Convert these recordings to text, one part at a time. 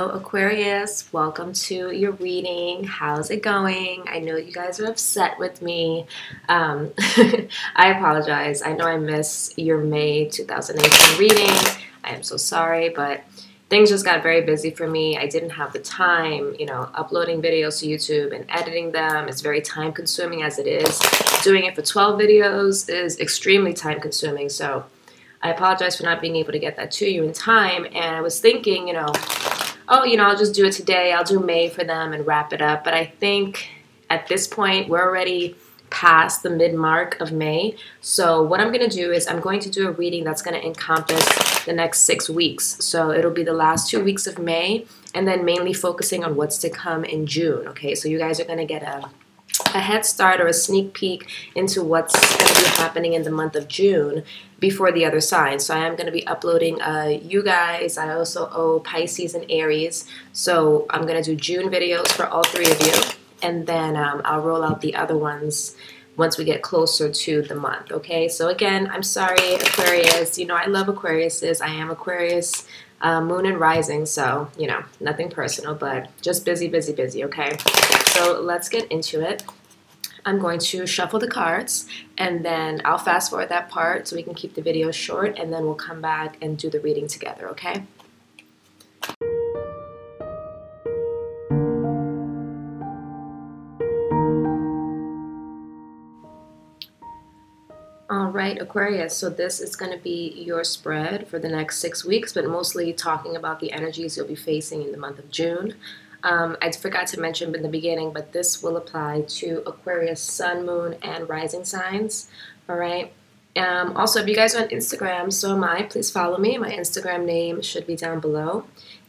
Hello Aquarius, welcome to your reading. How's it going? I know you guys are upset with me. I apologize. I know I missed your May 2018 reading. I am so sorry, but things just got very busy for me. I didn't have the time, uploading videos to YouTube and editing them is very time consuming as it is. Doing it for 12 videos is extremely time consuming, so I apologize for not being able to get that to you in time. And I was thinking, I'll just do it today. I'll do May for them and wrap it up. But I think at this point, we're already past the mid-mark of May. So what I'm going to do is I'm going to do a reading that's going to encompass the next 6 weeks. So it'll be the last 2 weeks of May and then mainly focusing on what's to come in June. Okay, so you guys are going to get a head start or a sneak peek into what's going to be happening in the month of June before the other signs. So I am going to be uploading you guys. I also owe Pisces and Aries. So I'm going to do June videos for all three of you. And then I'll roll out the other ones once we get closer to the month. Okay, so again, I'm sorry, Aquarius. I love Aquariuses. I am Aquarius. Moon and rising, so nothing personal, but just busy, busy, busy. Okay, so let's get into it. I'm going to shuffle the cards and then I'll fast forward that part so we can keep the video short, and then we'll come back and do the reading together. Okay. All right, Aquarius, so this is going to be your spread for the next 6 weeks, but mostly talking about the energies you'll be facing in the month of June. I forgot to mention in the beginning, but this will apply to Aquarius, Sun, Moon, and Rising signs. All right. Also, if you guys are on Instagram, so am I. Please follow me. My Instagram name should be down below.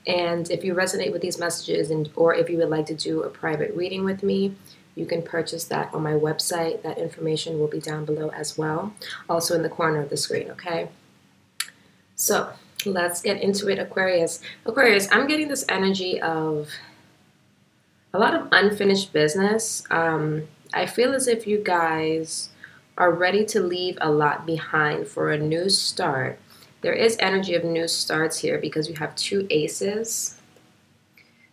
And if you resonate with these messages, or if you would like to do a private reading with me, you can purchase that on my website. That information will be down below as well, also in the corner of the screen, okay? So let's get into it, Aquarius. Aquarius, I'm getting this energy of a lot of unfinished business. I feel as if you guys are ready to leave a lot behind for a new start. There is energy of new starts here because you have two aces.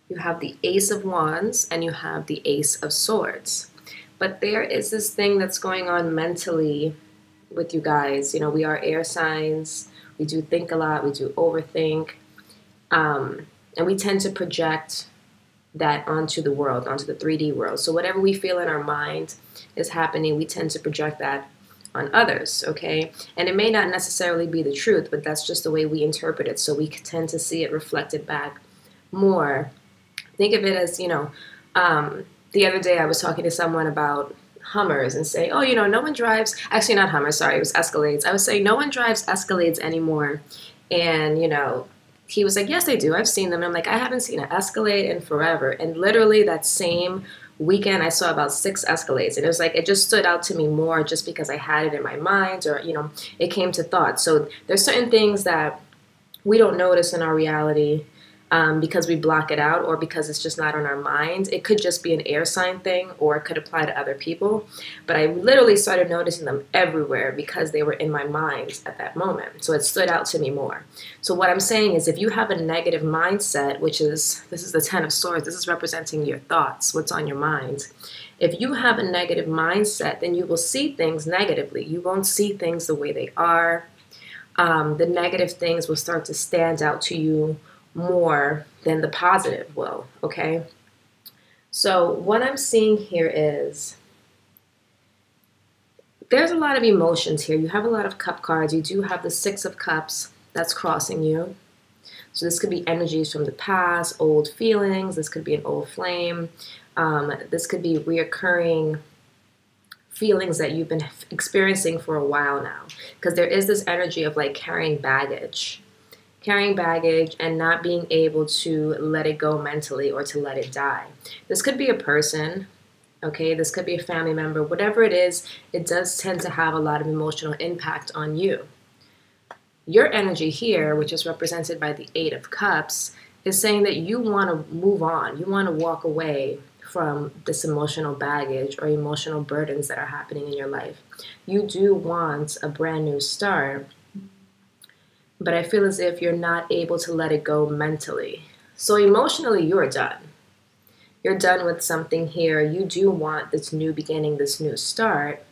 You have the Ace of Wands and you have the Ace of Swords. But there is this thing that's going on mentally with you guys. We are air signs. We do think a lot. We do overthink. And we tend to project that onto the world, onto the 3D world. So whatever we feel in our mind is happening, we tend to project that on others, okay? And it may not necessarily be the truth, but that's just the way we interpret it. So we tend to see it reflected back more. Think of it as, the other day I was talking to someone about Hummers and say, oh, no one drives, actually not Hummers, sorry, it was Escalades. I was saying no one drives Escalades anymore. And, he was like, yes, they do. I've seen them. And I'm like, I haven't seen an Escalade in forever. And literally that same weekend, I saw about 6 Escalades. And it was like, it just stood out to me more just because I had it in my mind, or, it came to thought. So there's certain things that we don't notice in our reality because we block it out, or because it's just not on our mind. It could just be an air sign thing, or it could apply to other people. But I literally started noticing them everywhere because they were in my mind at that moment. So it stood out to me more. So what I'm saying is, if you have a negative mindset, this is the 10 of Swords, this is representing your thoughts, what's on your mind. If you have a negative mindset, then you will see things negatively. You won't see things the way they are. The negative things will start to stand out to you more than the positive will, okay? So what I'm seeing here is there's a lot of emotions here. You have a lot of cup cards. You do have the 6 of Cups that's crossing you. So this could be energies from the past, old feelings. This could be an old flame. This could be reoccurring feelings that you've been experiencing for a while now. Because there is this energy of like carrying baggage and not being able to let it go mentally or to let it die. This could be a person, okay? This could be a family member. Whatever it is, it does tend to have a lot of emotional impact on you. Your energy here, which is represented by the 8 of Cups, is saying that you want to move on. You want to walk away from this emotional baggage or emotional burdens that are happening in your life. You do want a brand new start. But I feel as if you're not able to let it go mentally, So emotionally, you're done. You're done with something here. You do want this new beginning, this new start.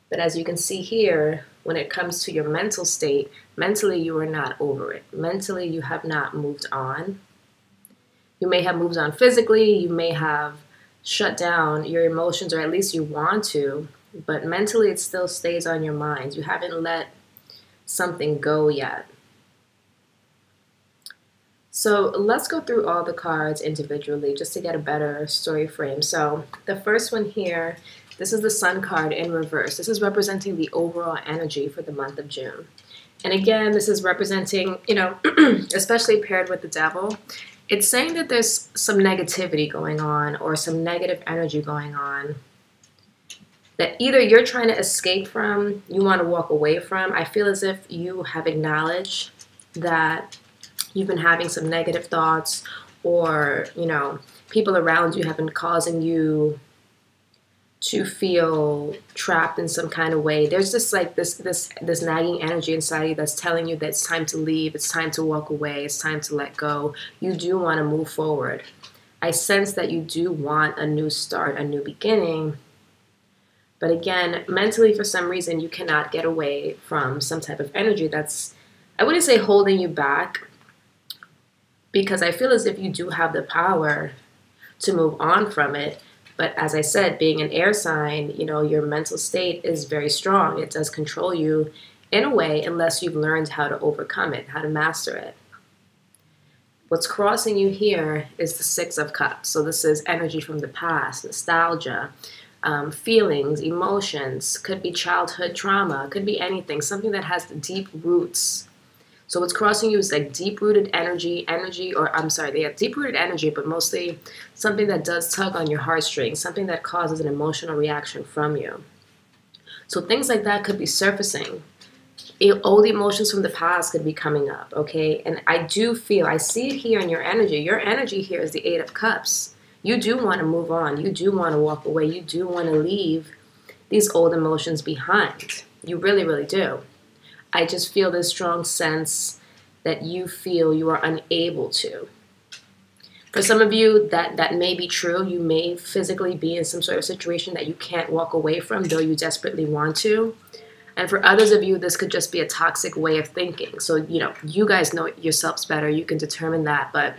But as you can see here, when it comes to your mental state, mentally you are not over it. Mentally you have not moved on. You may have moved on physically, you may have shut down your emotions, or at least you want to, but mentally it still stays on your mind. You haven't let something go yet. So let's go through all the cards individually just to get a better story frame. So the first one here, this is the Sun card in reverse. This is representing the overall energy for the month of June. And again, this is representing, you know, especially paired with the Devil, it's saying that there's some negativity going on or some negative energy going on that either you're trying to escape from, you want to walk away from. I feel as if you have acknowledged that you've been having some negative thoughts, or, you know, people around you have been causing you to feel trapped in some kind of way. There's just like this nagging energy inside you that's telling you that it's time to leave, it's time to walk away, it's time to let go. You do want to move forward. I sense that you do want a new start, a new beginning. But again, mentally, for some reason, you cannot get away from some type of energy that's, I wouldn't say holding you back, because I feel as if you do have the power to move on from it. But as I said, being an air sign, you know, your mental state is very strong. It does control you in a way, unless you've learned how to overcome it, how to master it. What's crossing you here is the Six of Cups. So this is energy from the past, nostalgia, feelings, emotions, could be childhood trauma, could be anything, something that has deep roots. So what's crossing you is like deep-rooted energy, or I'm sorry, they have deep-rooted energy, but mostly something that does tug on your heartstrings, something that causes an emotional reaction from you. So things like that could be surfacing. Old emotions from the past could be coming up, okay? And I do feel, I see it here in your energy. Your energy here is the Eight of Cups. You do want to move on. You do want to walk away. You do want to leave these old emotions behind. You really, really do. I just feel this strong sense that you feel you are unable to. For some of you, that may be true. You may physically be in some sort of situation that you can't walk away from, though you desperately want to. And for others of you, this could just be a toxic way of thinking. So, you know, you guys know yourselves better. You can determine that. But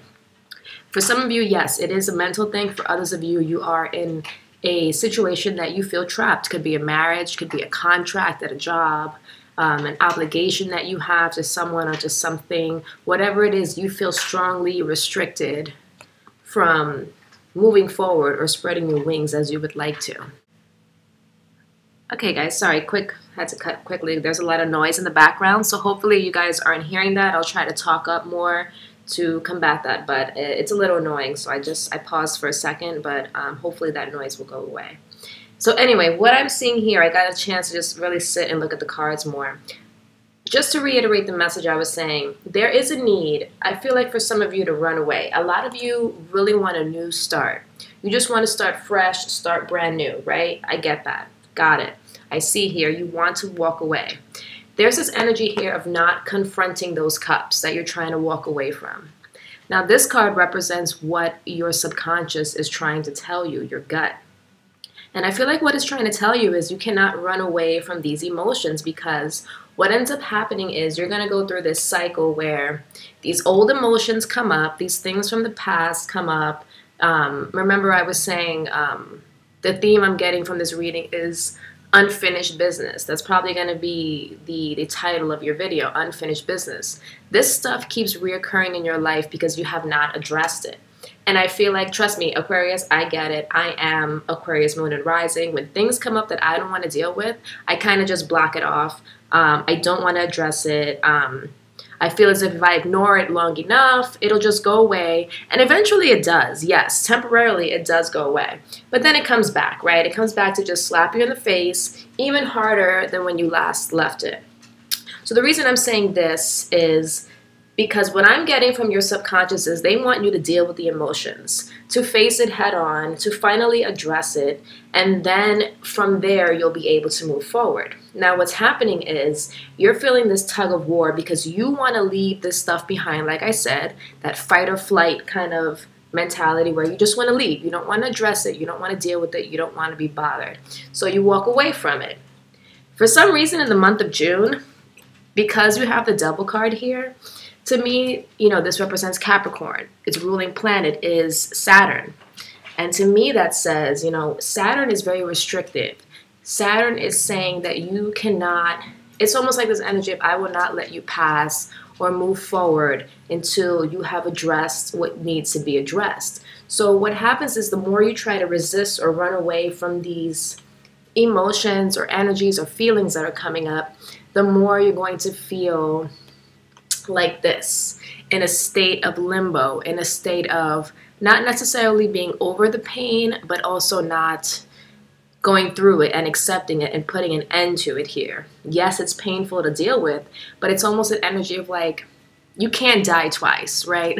for some of you, yes, it is a mental thing. For others of you, you are in a situation that you feel trapped. Could be a marriage, could be a contract at a job, an obligation that you have to someone or to something. Whatever it is, you feel strongly restricted from moving forward or spreading your wings as you would like to. Okay, guys, sorry, had to cut quickly. There's a lot of noise in the background, so hopefully you guys aren't hearing that. I'll try to talk up more to combat that, but it's a little annoying, so I paused for a second, but hopefully that noise will go away. So anyway, what I'm seeing here, I got a chance to just really sit and look at the cards more. Just to reiterate the message I was saying, there is a need, I feel like, for some of you to run away. A lot of you really want a new start. You just want to start fresh, start brand new, right? I get that. Got it. I see here you want to walk away. There's this energy here of not confronting those cups that you're trying to walk away from. Now, this card represents what your subconscious is trying to tell you, your gut. And I feel like what it's trying to tell you is you cannot run away from these emotions, because what ends up happening is you're going to go through this cycle where these old emotions come up, these things from the past come up. Remember I was saying the theme I'm getting from this reading is unfinished business. That's probably going to be the title of your video, unfinished business. This stuff keeps reoccurring in your life because you have not addressed it. And I feel like, trust me, Aquarius, I get it. I am Aquarius moon and rising. When things come up that I don't want to deal with, I kind of just block it off. I don't want to address it. I feel as if I ignore it long enough, it'll just go away. And eventually it does. Yes, temporarily it does go away. But then it comes back, right? It comes back to just slap you in the face, even harder than when you last left it. So the reason I'm saying this is Because what I'm getting from your subconscious is they want you to deal with the emotions, to face it head on, to finally address it, and then from there you'll be able to move forward. Now what's happening is you're feeling this tug of war because you want to leave this stuff behind, like I said, that fight or flight kind of mentality where you just want to leave. You don't want to address it, you don't want to deal with it, you don't want to be bothered. So you walk away from it. For some reason in the month of June, because you have the Devil card here, to me, this represents Capricorn. Its ruling planet is Saturn. And to me, that says, Saturn is very restrictive. Saturn is saying that you cannot, it's almost like this energy of I will not let you pass or move forward until you have addressed what needs to be addressed. So what happens is the more you try to resist or run away from these emotions or energies or feelings that are coming up, the more you're going to feel like this, in a state of limbo, in a state of not necessarily being over the pain, but also not going through it and accepting it and putting an end to it here. Yes, it's painful to deal with, but it's almost an energy of like, you can't die twice, right?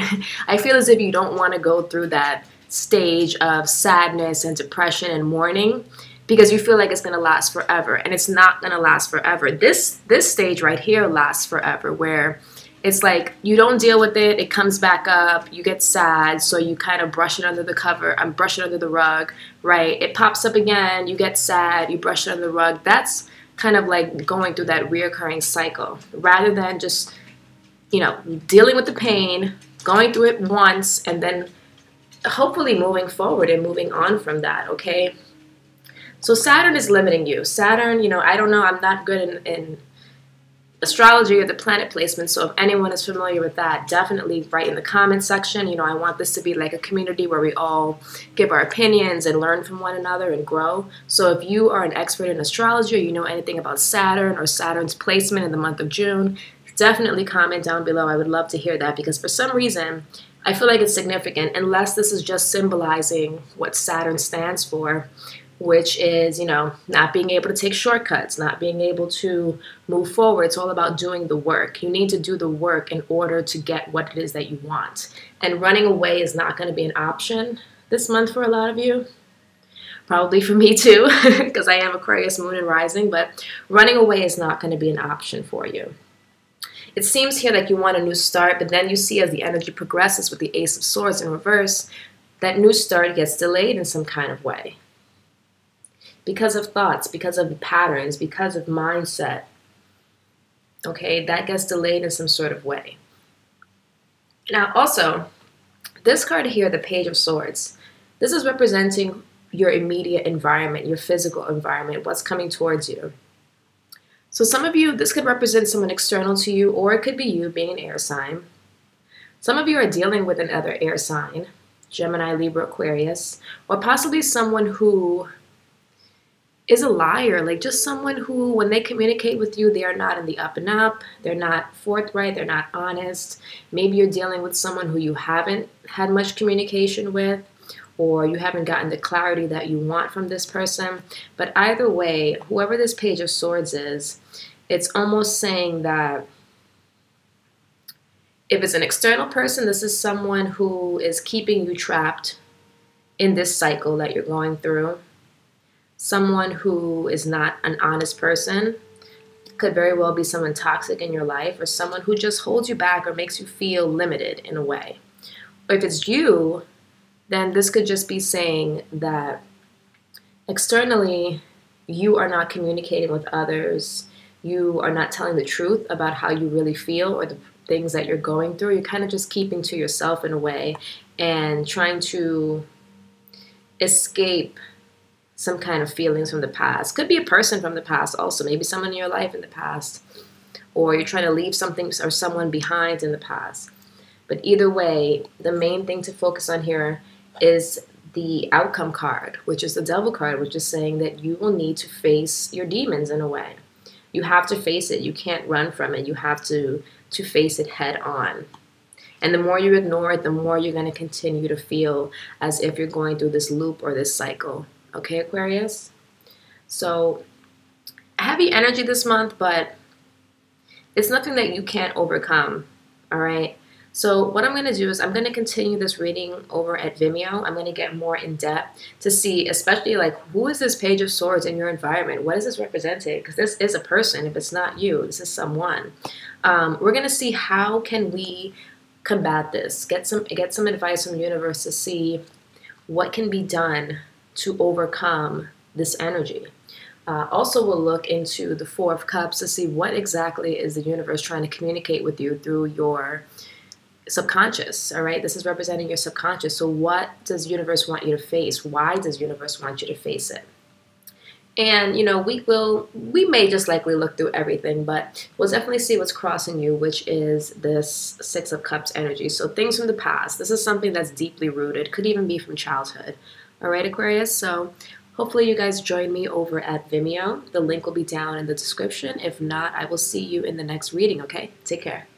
I feel as if you don't want to go through that stage of sadness and depression and mourning because you feel like it's going to last forever, and it's not going to last forever. This stage right here lasts forever, where it's like you don't deal with it, it comes back up, you get sad, so you kind of brush it under the cover, brush it under the rug, right? It pops up again, you get sad, you brush it under the rug. That's kind of like going through that reoccurring cycle, rather than just, dealing with the pain, going through it once, and then hopefully moving forward and moving on from that, okay? So Saturn is limiting you. Saturn, I don't know, I'm not good in astrology or the planet placement, so if anyone is familiar with that, definitely write in the comment section. I want this to be like a community where we all give our opinions and learn from one another and grow. So if you are an expert in astrology or you know anything about Saturn or Saturn's placement in the month of June, definitely comment down below. I would love to hear that, because for some reason I feel like it's significant, unless this is just symbolizing what Saturn stands for, which is, not being able to take shortcuts, not being able to move forward. It's all about doing the work. You need to do the work in order to get what it is that you want. And running away is not going to be an option this month for a lot of you. Probably for me too, because I am Aquarius moon and rising, but running away is not going to be an option for you. It seems here like you want a new start, but then you see as the energy progresses with the Ace of Swords in reverse, that new start gets delayed in some kind of way. Because of thoughts, because of patterns, because of mindset. Okay, that gets delayed in some sort of way. Now also, this card here, the Page of Swords, this is representing your immediate environment, your physical environment, what's coming towards you. So some of you, this could represent someone external to you, or it could be you being an air sign. Some of you are dealing with another air sign, Gemini, Libra, Aquarius, or possibly someone who is a liar, like just someone who, when they communicate with you, they are not in the up and up, they're not forthright, they're not honest. Maybe you're dealing with someone who you haven't had much communication with, or you haven't gotten the clarity that you want from this person. But either way, whoever this Page of Swords is, it's almost saying that if it's an external person, this is someone who is keeping you trapped in this cycle that you're going through. Someone who is not an honest person. Could very well be someone toxic in your life, or someone who just holds you back or makes you feel limited in a way. Or if it's you, then this could just be saying that externally you are not communicating with others. You are not telling the truth about how you really feel or the things that you're going through. You're kind of just keeping to yourself in a way and trying to escape some kind of feelings from the past. Could be a person from the past also, maybe someone in your life in the past, or you're trying to leave something or someone behind in the past. But either way, the main thing to focus on here is the outcome card, which is the Devil card, which is saying that you will need to face your demons in a way. You have to face it. You can't run from it. You have to face it head on. And the more you ignore it, the more you're going to continue to feel as if you're going through this loop or this cycle. Okay, Aquarius? So, heavy energy this month, but it's nothing that you can't overcome. All right. So what I'm going to do is I'm going to continue this reading over at Vimeo. I'm going to get more in depth to see, especially like, who is this Page of Swords in your environment? What is this representing? Because this is a person. If it's not you, this is someone. We're going to see how can we combat this. Get some advice from the universe to see what can be done to overcome this energy. Also, we'll look into the Four of Cups to see what exactly is the universe trying to communicate with you through your subconscious. All right, this is representing your subconscious. So what does the universe want you to face? Why does the universe want you to face it? And, you know, we may just likely look through everything, but we'll definitely see what's crossing you, which is this Six of Cups energy. So things from the past. This is something that's deeply rooted, could even be from childhood. All right, Aquarius. So hopefully you guys join me over at Vimeo. The link will be down in the description. If not, I will see you in the next reading, okay? Take care.